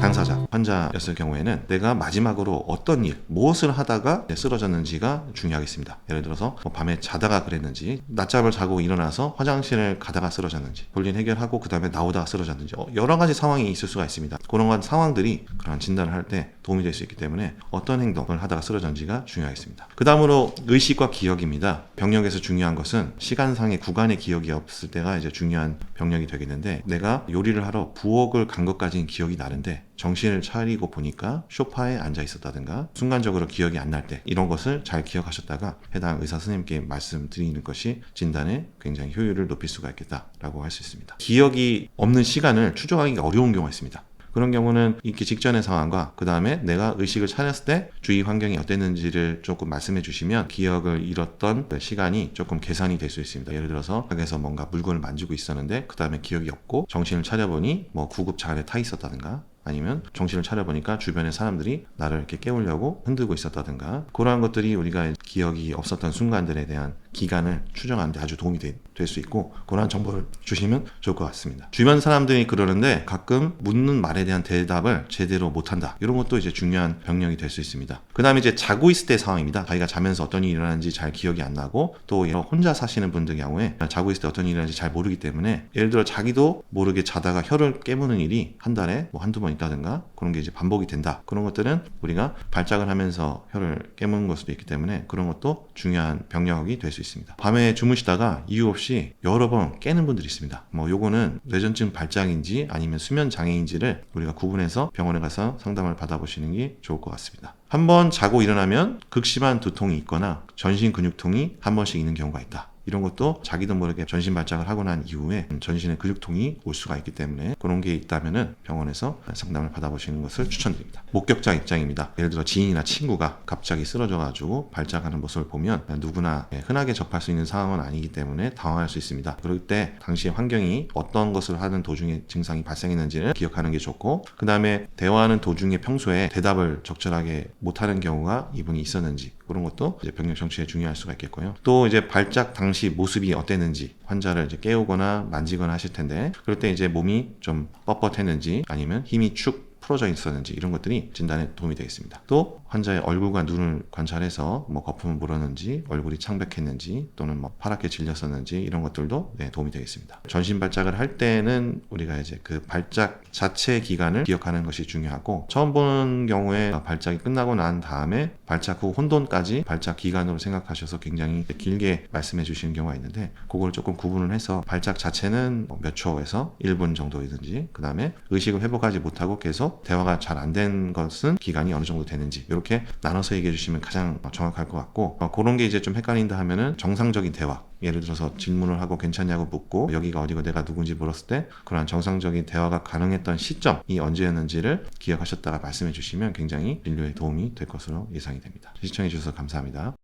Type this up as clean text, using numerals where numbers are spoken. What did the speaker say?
당사자, 환자였을 경우에는 내가 마지막으로 어떤 일, 무엇을 하다가 쓰러졌는지가 중요하겠습니다. 예를 들어서 밤에 자다가 그랬는지, 낮잠을 자고 일어나서 화장실을 가다가 쓰러졌는지, 볼일 해결하고 그 다음에 나오다가 쓰러졌는지, 여러 가지 상황이 있을 수가 있습니다. 그런 상황들이 그런 진단을 할 때 도움이 될 수 있기 때문에 어떤 행동을 하다가 쓰러졌는지가 중요하겠습니다. 그 다음으로 의식과 기억입니다. 병력에서 중요한 것은 시간상의 구간의 기억이 없을 때가 이제 중요한 병력이 되겠는데, 내가 요리를 하러 부엌을 간 것까지는 기억이 나는데 정신을 차리고 보니까 소파에 앉아 있었다든가 순간적으로 기억이 안 날 때, 이런 것을 잘 기억하셨다가 해당 의사 선생님께 말씀드리는 것이 진단에 굉장히 효율을 높일 수가 있겠다라고 할 수 있습니다. 기억이 없는 시간을 추정하기가 어려운 경우가 있습니다. 그런 경우는 있기 직전의 상황과 그 다음에 내가 의식을 차렸을 때 주위 환경이 어땠는지를 조금 말씀해 주시면 기억을 잃었던 시간이 조금 계산이 될 수 있습니다. 예를 들어서 밖에서 뭔가 물건을 만지고 있었는데 그 다음에 기억이 없고 정신을 차려보니 구급차 안에 타 있었다든가, 아니면 정신을 차려보니까 주변의 사람들이 나를 이렇게 깨우려고 흔들고 있었다든가, 그러한 것들이 우리가 기억이 없었던 순간들에 대한 기간을 추정하는 데 아주 도움이 될 수 있고, 그러한 정보를 주시면 좋을 것 같습니다. 주변 사람들이 그러는데 가끔 묻는 말에 대한 대답을 제대로 못한다, 이런 것도 이제 중요한 병력이 될 수 있습니다. 그 다음에 이제 자고 있을 때 상황입니다. 자기가 자면서 어떤 일이 일어나는지 잘 기억이 안 나고, 또 혼자 사시는 분들 경우에 자고 있을 때 어떤 일이 일어나는지 잘 모르기 때문에, 예를 들어 자기도 모르게 자다가 혀를 깨무는 일이 한 달에 한두 번 있다든가, 그런 게 이제 반복이 된다. 그런 것들은 우리가 발작을 하면서 혀를 깨무는 걸 수도 있기 때문에 그런 것도 중요한 병력이 될 수 있습니다. 밤에 주무시다가 이유 없이 여러 번 깨는 분들이 있습니다. 요거는 뇌전증 발작인지 아니면 수면 장애인지를 우리가 구분해서 병원에 가서 상담을 받아보시는 게 좋을 것 같습니다. 한번 자고 일어나면 극심한 두통이 있거나 전신 근육통이 한 번씩 있는 경우가 있다. 이런 것도 자기도 모르게 전신 발작을 하고 난 이후에 전신에 근육통이 올 수가 있기 때문에, 그런 게 있다면은 병원에서 상담을 받아보시는 것을 추천드립니다. 목격자 입장입니다. 예를 들어 지인이나 친구가 갑자기 쓰러져가지고 발작하는 모습을 보면 누구나 흔하게 접할 수 있는 상황은 아니기 때문에 당황할 수 있습니다. 그럴 때 당시의 환경이 어떤 것을 하는 도중에 증상이 발생했는지를 기억하는 게 좋고, 그 다음에 대화하는 도중에 평소에 대답을 적절하게 못하는 경우가 이분이 있었는지, 그런 것도 이제 병력 정치에 중요할 수가 있겠고요. 또 이제 발작 당시 모습이 어땠는지, 환자를 이제 깨우거나 만지거나 하실 텐데, 그럴 때 이제 몸이 좀 뻣뻣했는지 아니면 힘이 축 풀어져 있었는지, 이런 것들이 진단에 도움이 되겠습니다. 또 환자의 얼굴과 눈을 관찰해서 거품을 물었는지, 얼굴이 창백했는지, 또는 파랗게 질렸었는지, 이런 것들도 도움이 되겠습니다. 전신 발작을 할 때는 우리가 이제 그 발작 자체 기간을 기억하는 것이 중요하고, 처음 보는 경우에 발작이 끝나고 난 다음에 발작 후 혼돈까지 발작 기간으로 생각하셔서 굉장히 길게 말씀해 주시는 경우가 있는데, 그걸 조금 구분을 해서 발작 자체는 몇 초에서 1분 정도이든지, 그 다음에 의식을 회복하지 못하고 계속 대화가 잘 안 된 것은 기간이 어느 정도 되는지, 이렇게 나눠서 얘기해 주시면 가장 정확할 것 같고, 그런 게 이제 좀 헷갈린다 하면은 정상적인 대화, 예를 들어서 질문을 하고 괜찮냐고 묻고 여기가 어디고 내가 누군지 물었을 때 그러한 정상적인 대화가 가능했던 시점이 언제였는지를 기억하셨다가 말씀해 주시면 굉장히 진료에 도움이 될 것으로 예상이 됩니다. 시청해 주셔서 감사합니다.